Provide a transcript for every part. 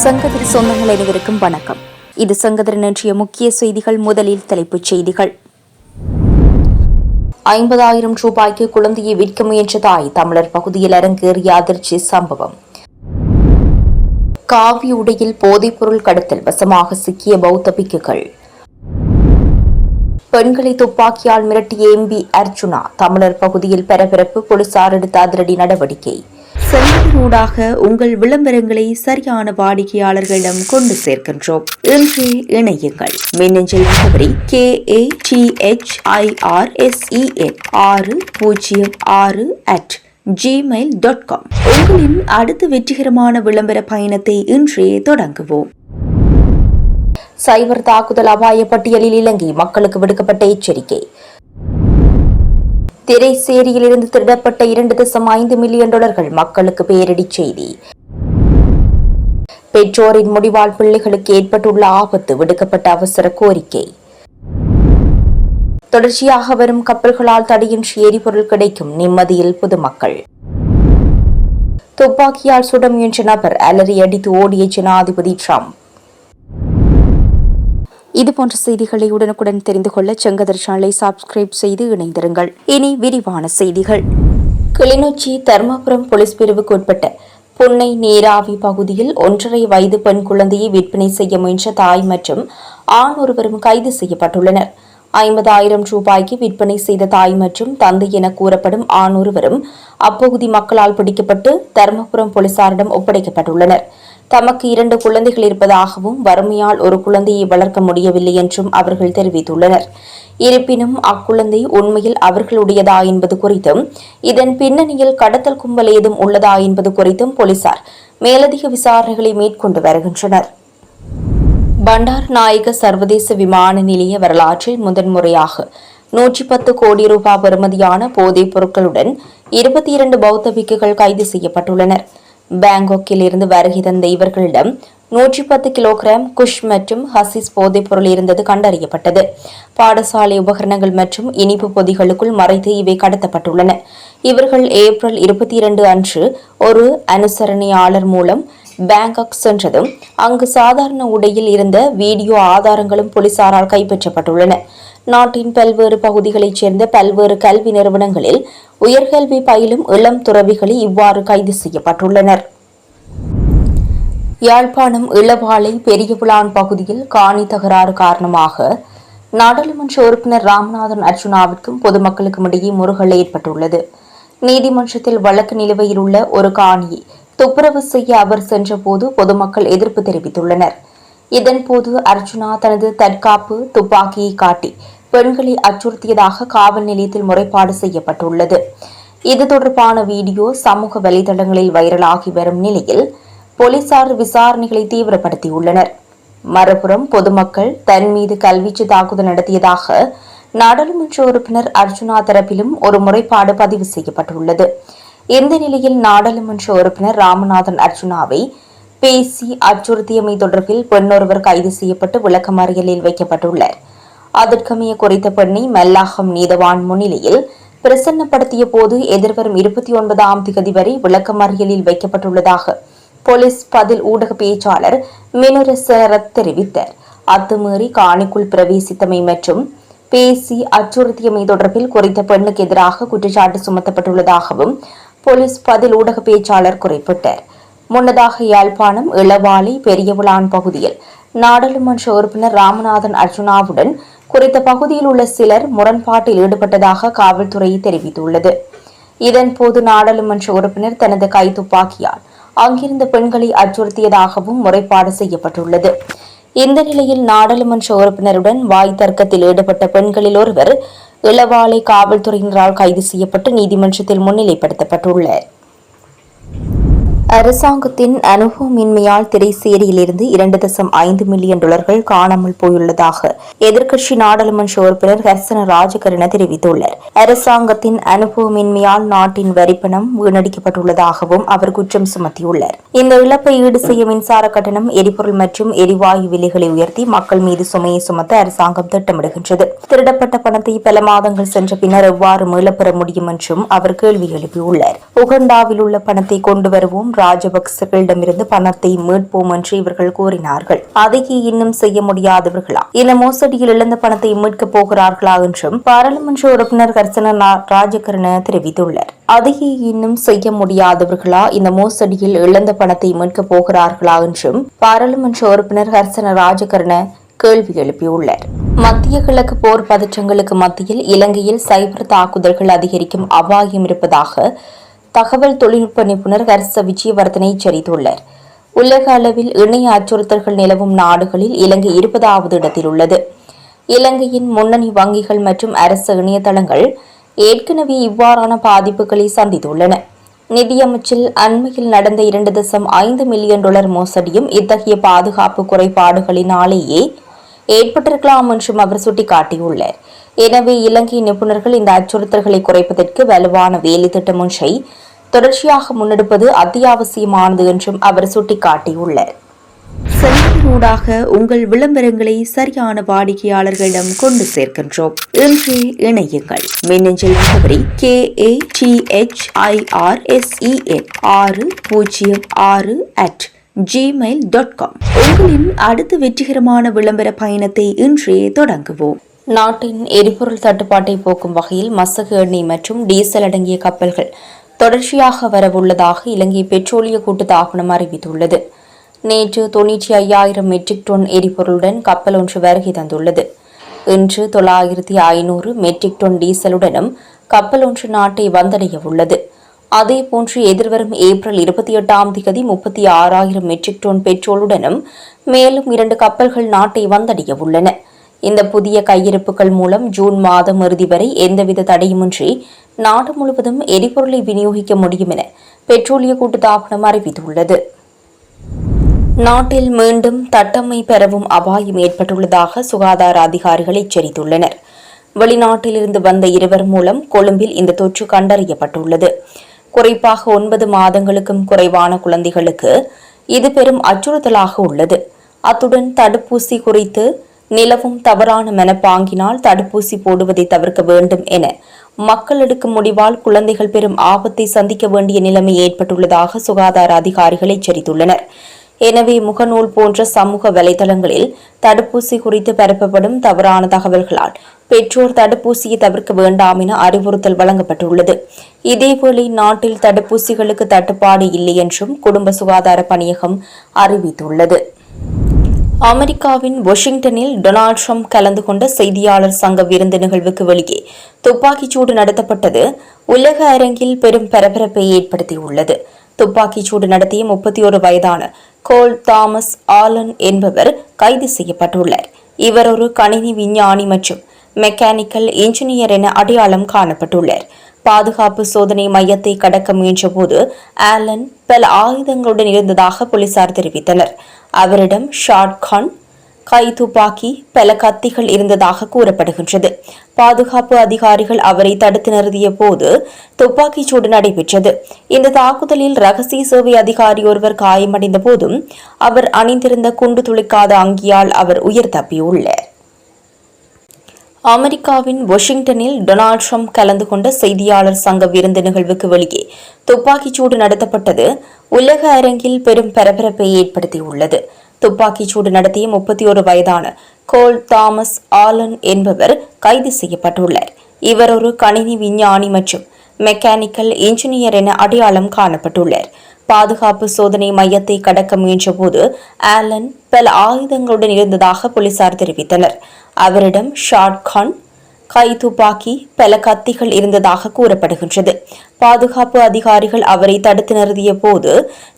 சங்கதிரி சொந்தங்கள் அனைவருக்கும் வணக்கம். இது சங்கதிரின் இன்றைய முக்கிய செய்திகள். முதலில் தலைப்புச் செய்திகள். 50,000 ரூபாய்க்கு குழந்தையை விற்க முயன்ற தாய் தமிழர் பகுதியில் அரங்கேறிய அதிர்ச்சி சம்பவம். காவி உடையில் போதைப்பொருள் கடத்தல் வசமாக சிக்கிய பௌத்த பிக்குகள். பெண்களை துப்பாக்கியால் மிரட்டிய MP அர்ஜுனா தமிழர் பகுதியில் பரபரப்பு, போலீசார் எடுத்த அதிரடி நடவடிக்கை. செல்வதனூடாக உங்கள் விளம்பரங்களை சரியான வாடிக்கையாளர்களிடம் கொண்டு சேர்க்கின்றோம். இன்று இணையுங்கள். மின்னஞ்சல் முகவரி KATHIRSEN606@gmail.com. உங்களின் அடுத்த வெற்றிகரமான விளம்பர பயணத்தை இன்றே தொடங்குவோம். சைபர் தாக்குதல் அபாய பட்டியலில் இலங்கை மக்களுக்கு விடுக்கப்பட்ட எச்சரிக்கை. திரைசேரியிலிருந்து திருடப்பட்ட $2.5 மில்லியன் மக்களுக்கு பேரிடி செய்தி. பெற்றோரின் முடிவால் பிள்ளைகளுக்கு ஏற்பட்டுள்ள ஆபத்து, விடுக்கப்பட்ட அவசர கோரிக்கை. தொடர்ச்சியாக வரும் கப்பல்களால் தடையின்றி எரிபொருள் கிடைக்கும், நிம்மதியில் பொதுமக்கள். துப்பாக்கியால் சுட முயன்ற நபர் அலறி அடித்து ஓடிய ஜனாதிபதி டிரம்ப். இதுபோன்ற செய்திகளை உடனுக்குடன் தெரிந்து கொள்ள செங்கதிர் சேனலை சப்ஸ்கிரைப் செய்து இணைந்திருங்கள். இனி விரிவான செய்திகள். கிளிநொச்சி தர்மபுரம் போலீஸ் பிரிவுக்கு உட்பட்ட புன்னை நீராவி பகுதியில் 1.5 வயது பெண் குழந்தையை விற்பனை செய்ய முயன்ற தாய் மற்றும் ஆண் ஒருவரும் கைது செய்யப்பட்டுள்ளனர். 50,000 ரூபாய்க்கு விற்பனை செய்த தாய் மற்றும் தந்தை என கூறப்படும் ஆண் ஒருவரும் அப்பகுதி மக்களால் பிடிக்கப்பட்டு தர்மபுரம் போலீசாரிடம் ஒப்படைக்கப்பட்டுள்ளனர். தமக்கு 2 குழந்தைகள் இருப்பதாகவும் வறுமையால் ஒரு குழந்தையை வளர்க்க முடியவில்லை என்றும் அவர்கள் தெரிவித்துள்ளனர். இருப்பினும் அக்குழந்தை உண்மையில் அவர்களுடையதா என்பது குறித்தும் இதன் பின்னணியில் கடத்தல் கும்பல் ஏதும் உள்ளதா என்பது குறித்தும் போலீசார் மேலதிக விசாரணைகளை மேற்கொண்டு வருகின்றனர். பண்டாரநாயக்க சர்வதேச விமான நிலைய வரலாற்றில் முதன்முறையாக 110 கோடி ரூபாய் பெறுமதியான போதைப் பொருட்களுடன் 22 பௌத்த பிக்குகள் கைது செய்யப்பட்டுள்ளனர். பாங்காக்கில் இருந்து வருகை தந்த இவர்களிடம் 110 கிலோகிராம் குஷ் மற்றும் ஹசிஸ் போதைப் பொருள் இருந்தது கண்டறியப்பட்டது. பாடசாலை உபகரணங்கள் மற்றும் இனிப்பு பொதிகளுக்குள் மறைத்து இவை கடத்தப்பட்டுள்ளன. இவர்கள் ஏப்ரல் 22 அன்று ஒரு அனுசரணையாளர் மூலம் பாங்காக் சென்றதும் அங்கு சாதாரண உடையில் இருந்த வீடியோ ஆதாரங்களும் போலீசாரால் கைப்பற்றப்பட்டுள்ளன. நாட்டின் பல்வேறு பகுதிகளைச் சேர்ந்த பல்வேறு கல்வி நிறுவனங்களில் உயர்கல்வி பயிலும் இளம் துறவிகளே இவ்வாறு கைது செய்யப்பட்டுள்ளனர். யாழ்ப்பாணம் இளவாலை பெரியபுலான் பகுதியில் காணி தகராறு காரணமாக நாடாளுமன்ற உறுப்பினர் ராமநாதன் அர்ஜுனாவிற்கும் பொதுமக்களுக்கும் இடையே முறுகல் ஏற்பட்டுள்ளது. நீதிமன்றத்தில் வழக்கு நிலுவையில் உள்ள ஒரு காணியை துப்புரவு செய்ய அவர் சென்றபோது பொதுமக்கள் எதிர்ப்பு தெரிவித்துள்ளனர். இதன்போது அர்ஜுனா தனது தற்காப்பு துப்பாக்கியை காட்டி பெண்களை அச்சுறுத்தியதாக காவல் நிலையத்தில் முறைப்பாடு செய்யப்பட்டுள்ளது. இது தொடர்பான வீடியோ சமூக வலைதளங்களில் வைரலாகி வரும் நிலையில் போலீசார் விசாரணைகளை தீவிரப்படுத்தியுள்ளனர். மறுபுறம் பொதுமக்கள் தன் மீது கல்வீச்சு தாக்குதல் நடத்தியதாக நாடாளுமன்ற உறுப்பினர் அர்ஜுனா தரப்பிலும் ஒரு முறைப்பாடு பதிவு செய்யப்பட்டுள்ளது. இந்த நிலையில் நாடாளுமன்ற உறுப்பினர் ராமநாதன் அர்ஜுனாவை பேசி அச்சுறுத்தியமை தொடர்பில் பெண்ணொருவர் கைது செய்யப்பட்டு விளக்கமறியலில் வைக்கப்பட்டுள்ளார். அதற்கமைய குறித்த பெண்ணை மல்லாகம் நீதவான் முன்னிலையில் பிரசன்னப்படுத்திய போது எதிர்வரும் 29ஆம் தேதி வரை விளக்கமறியலில் வைக்கப்பட்டுள்ளதாக போலீஸ் பதில் ஊடக பேச்சாளர் மினுர சேரத் தெரிவித்தார். அத்துமீறி காணிக்குள் பிரவேசித்தமை மற்றும் பேசி அச்சுறுத்தியமை தொடர்பில் குறித்த பெண்ணுக்கு எதிராக குற்றச்சாட்டு சுமத்தப்பட்டுள்ளதாகவும் போலீஸ் பதில் ஊடக பேச்சாளர் குறிப்பிட்டார். முன்னதாக யாழ்ப்பாணம் இளவாலை பெரியபுலான் பகுதியில் நாடாளுமன்ற உறுப்பினர் ராமநாதன் அர்ஜுனாவுடன் குறித்த பகுதியில் உள்ள சிலர் முரண்பாட்டில் ஈடுபட்டதாக காவல்துறை தெரிவித்துள்ளது. இதன்போது நாடாளுமன்ற உறுப்பினர் தனது கைத்துப்பாக்கியால் அங்கிருந்த பெண்களை அச்சுறுத்தியதாகவும் முறைப்பாடு செய்யப்பட்டுள்ளது. இந்த நிலையில் நாடாளுமன்ற உறுப்பினருடன் வாய் தர்க்கத்தில் ஈடுபட்ட பெண்களில் ஒருவர் இளவாலை காவல்துறையினரால் கைது செய்யப்பட்டு நீதிமன்றத்தில் முன்னிலைப்படுத்தப்பட்டுள்ளார். அரசாங்கத்தின் அனுபவமின்மையால் திரைசேரியிலிருந்து $2.5 மில்லியன் காணாமல் போயுள்ளதாக எதிர்க்கட்சி நாடாளுமன்ற உறுப்பினர் ஹர்சன ராஜகரண தெரிவித்துள்ளார். அரசாங்கத்தின் அனுபவமின்மையால் நாட்டின் வரிப்பணம் வீணடிக்கப்பட்டுள்ளதாகவும் அவர் குற்றம் சுமத்தியுள்ளார். இந்த இழப்பை ஈடு செய்ய மின்சார கட்டணம், எரிபொருள் மற்றும் எரிவாயு விலைகளை உயர்த்தி மக்கள் மீது சுமையை சுமத்த அரசாங்கம் திட்டமிடுகின்றது. திருடப்பட்ட பணத்தை பல மாதங்கள் சென்ற பின்னர் எவ்வாறு மீளப்பெற முடியும் என்றும் அவர் கேள்வி எழுப்பியுள்ளார். உகண்டாவில் உள்ள பணத்தை கொண்டு வருவோம், ராஜபக்சர்களிடமிருந்து பணத்தை மீட்போம் என்று இவர்கள் கூறினார்கள். அதையே இன்னும் செய்ய முடியாதவர்களா? இந்த மோசடியில் இழந்த பணத்தை மீட்கப் போகிறார்களா என்றும் பாராளுமன்ற உறுப்பினர் கர்சன ராஜகரண தெரிவித்துள்ளார். அதையே இன்னும் செய்ய முடியாதவர்களா? இந்த மோசடியில் இழந்த பணத்தை மீட்கப் போகிறார்களா என்றும் பாராளுமன்ற உறுப்பினர் கர்சன ராஜகரண கேள்வி எழுப்பியுள்ளார். மத்திய கிழக்கு போர் பதற்றங்களுக்கு மத்தியில் இலங்கையில் சைபர் தாக்குதல்கள் அதிகரிக்கும் அபாயம் இருப்பதாக தகவல் தொழில்நுட்ப நிபுணர் ஹர்ஷ விஜயவர்தன எச்சரித்துள்ளார். உலக அளவில் இணைய அச்சுறுத்தல்கள் நிலவும் நாடுகளில் இலங்கை 20வது இடத்தில் உள்ளது. இலங்கையின் முன்னணி வங்கிகள் மற்றும் அரசு இணையதளங்கள் ஏற்கனவே இவ்வாறான பாதிப்புகளை சந்தித்துள்ளன. நிதியமைச்சில் அண்மையில் நடந்த $2.5 மில்லியன் மோசடியும் இத்தகைய பாதுகாப்பு குறைபாடுகளினாலேயே ஏற்பட்டிருக்கலாம் என்றும் அவர் சுட்டிக்காட்டியுள்ளார். எனவே இலங்கை நிபுணர்கள் இந்த அச்சுறுத்தல்களை குறைப்பதற்கு வலுவான வேலை திட்டம் ஒன்றை தொடர்ச்சியாக முன்னெடுப்பது அத்தியாவசியமானது என்றும் அவர் சுட்டிக்காட்டியுள்ளார். செயலினூடாக உங்கள் விளம்பரங்களை சரியான வாடிக்கையாளர்களிடம் கொண்டு சேர்க்கின்றோம். இன்றே இணையுங்கள். மின்னஞ்சல் முகவரி KATHIRSEN606@gmail.com. உங்களின் அடுத்த வெற்றிகரமான விளம்பர பயணத்தை இன்றே தொடங்குவோம். நாட்டின் எரிபொருள் தட்டுப்பாட்டை போக்கும் வகையில் மசகு எண்ணெய் மற்றும் டீசல் அடங்கிய கப்பல்கள் தொடர்ச்சியாக வரவுள்ளதாக இலங்கை பெட்ரோலிய கூட்டுத்தாபனம் அறிவித்துள்ளது. நேற்று 95,000 மெட்ரிக் டன் எரிபொருளுடன் கப்பல் ஒன்று வருகை தந்துள்ளது. இன்று 9,500 மெட்ரிக் டன் டீசலுடனும் கப்பல் ஒன்று நாட்டை வந்தடைய உள்ளது. அதேபோன்று எதிர்வரும் ஏப்ரல் 28ஆம் தேதி 36,000 மெட்ரிக் டன் பெட்ரோலுடனும் மேலும் 2 கப்பல்கள் நாட்டை வந்தடைய உள்ளன. இந்த புதிய கையிருப்புகள் மூலம் ஜூன் மாதம் இறுதி வரை எந்தவித தடையுமின்றி நாடு முழுவதும் எரிபொருளை விநியோகிக்க முடியும் என பெட்ரோலிய கூட்டுத்தாபனம் அறிவித்துள்ளது. நாட்டில் மீண்டும் தட்டம்மை பெறவும் அபாயம் ஏற்பட்டுள்ளதாக சுகாதார அதிகாரிகள் எச்சரித்துள்ளனர். வெளிநாட்டிலிருந்து வந்த 2 மூலம் கொழும்பில் இந்த தொற்று கண்டறியப்பட்டுள்ளது. குறிப்பாக 9 மாதங்களுக்கும் குறைவான குழந்தைகளுக்கு இது பெரும் அச்சுறுத்தலாக உள்ளது. அத்துடன் தடுப்பூசி குறித்து நிலவும் தவறான மனப்பாங்கினால் தடுப்பூசி போடுவதை தவிர்க்க வேண்டும் என மக்கள் எடுக்கும் முடிவால் குழந்தைகள் பெரும் ஆபத்தை சந்திக்க வேண்டிய நிலைமை ஏற்பட்டுள்ளதாக சுகாதார அதிகாரிகள் எச்சரித்துள்ளனர். எனவே முகநூல் போன்ற சமூக வலைதளங்களில் தடுப்பூசி குறித்து பரப்பப்படும் தவறான தகவல்களால் பெற்றோர் தடுப்பூசியை தவிர்க்க வேண்டாம் என அறிவுறுத்தல் வழங்கப்பட்டுள்ளது. இதேவேளை நாட்டில் தடுப்பூசிகளுக்கு தட்டுப்பாடு இல்லை என்றும் குடும்ப சுகாதார பணியகம் அறிவித்துள்ளது. அமெரிக்காவின் வாஷிங்டனில் டொனால்டு டிரம்ப் கலந்து கொண்ட செய்தியாளர் சங்க விருந்து நிகழ்வுக்கு வெளியே துப்பாக்கிச்சூடு நடத்தப்பட்டது உலக அரங்கில் பெரும் பரபரப்பை ஏற்படுத்தியுள்ளது. துப்பாக்கிச்சூடு நடத்திய 31 வயதான கோல் தாமஸ் ஆலன் என்பவர் கைது செய்யப்பட்டுள்ளார். இவர் ஒரு கணினி விஞ்ஞானி மற்றும் மெக்கானிக்கல் இன்ஜினியர் என அடையாளம் காணப்பட்டுள்ளார். பாதுகாப்பு சோதனை மையத்தை கடக்க முயன்றபோது ஆலன் பல ஆயுதங்களுடன் இருந்ததாக போலீசார் தெரிவித்தனர். அவரிடம் ஷாட்கன், கைத்துப்பாக்கி, பல கத்திகள் இருந்ததாக கூறப்படுகின்றது. பாதுகாப்பு அதிகாரிகள் அவரை தடுத்து நிறுத்திய போது துப்பாக்கிச்சூடு நடைபெற்றது. இந்த தாக்குதலில் ரகசிய சேவை அதிகாரி ஒருவர் காயமடைந்த போதும் அவர் அணிந்திருந்த குண்டு துளைக்காத அங்கியால் அவர் உயிர் தப்பியுள்ளார். அமெரிக்காவின் வாஷிங்டனில் டொனால்டு டிரம்ப் கலந்து கொண்ட செய்தியாளர் சங்க விருந்து நிகழ்வுக்கு வெளியே துப்பாக்கிச்சூடு நடத்தப்பட்டது உலக அரங்கில் பெரும் பரபரப்பை ஏற்படுத்தியுள்ளது. துப்பாக்கிச்சூடு நடத்திய 31 வயதான கோல் தாமஸ் ஆலன் என்பவர் கைது செய்யப்பட்டுள்ளார். இவர் ஒரு கணினி விஞ்ஞானி மற்றும் மெக்கானிக்கல் இன்ஜினியர் என அடையாளம் காணப்பட்டுள்ளார். பாதுகாப்பு சோதனை மையத்தை கடக்க முயன்றபோது ஆலன் பல ஆயுதங்களுடன் இருந்ததாக போலீசார் தெரிவித்தனர். அவரிடம் ஷாட்கன், கைத்துப்பாக்கி, பல கத்திகள் இருந்ததாக கூறப்படுகின்றது. பாதுகாப்பு அதிகாரிகள் அவரை தடுத்து நிறுத்திய போது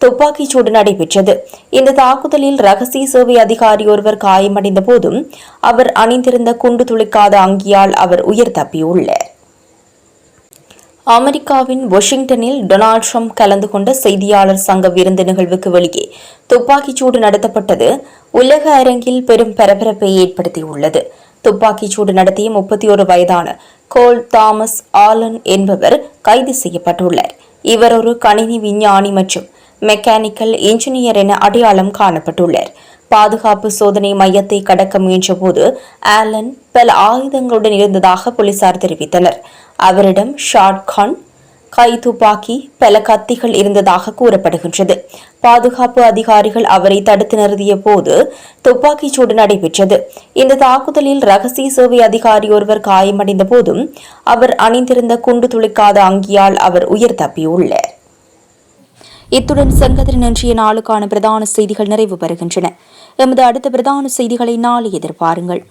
துப்பாக்கிச்சூடு நடைபெற்றது. இந்த தாக்குதலில் ரகசிய சேவை அதிகாரி ஒருவர் காயமடைந்த போதும் அவர் அணிந்திருந்த குண்டு துளைக்காத அங்கியால் அவர் உயிர் தப்பியுள்ளார். அமெரிக்காவின் வாஷிங்டனில் டொனால்டு டிரம்ப் கலந்து கொண்ட செய்தியாளர் சங்க விருந்து நிகழ்வுக்கு வெளியே துப்பாக்கிச்சூடு நடத்தப்பட்டது உலக அரங்கில் பெரும் பரபரப்பை ஏற்படுத்தியுள்ளது. துப்பாக்கிச்சூடு நடத்திய 31 வயதான கோல் தாமஸ் ஆலன் என்பவர் கைது செய்யப்பட்டுள்ளார். இவர் ஒரு கணினி விஞ்ஞானி மற்றும் மெக்கானிக்கல் இன்ஜினியர் என அடையாளம் காணப்பட்டுள்ளார். பாதுகாப்பு சோதனை மையத்தை கடக்க முயன்றபோது ஆலன் பல ஆயுதங்களுடன் இருந்ததாக போலீசார் தெரிவித்தனர். அவரிடம் ஷாட்கன், கைத்துப்பாக்கி பல கத்திகள் இருந்ததாக கூறப்படுகின்றது. பாதுகாப்பு அதிகாரிகள் அவரை தடுத்து நிறுத்திய போது துப்பாக்கிச் சூடு நடைபெற்றது. இந்த தாக்குதலில் ரகசிய சேவை அதிகாரி ஒருவர் காயமடைந்த போதும் அவர் அணிந்திருந்த குண்டு துளைக்காத அங்கியால் அவர் உயிர் தப்பியுள்ளார். இத்துடன் செங்கதிரின் இன்றைய நாளுக்கான பிரதான செய்திகள் நிறைவு பெறுகின்றன. எமது அடுத்த பிரதான செய்திகளை நாளை எதிர்பாருங்கள்.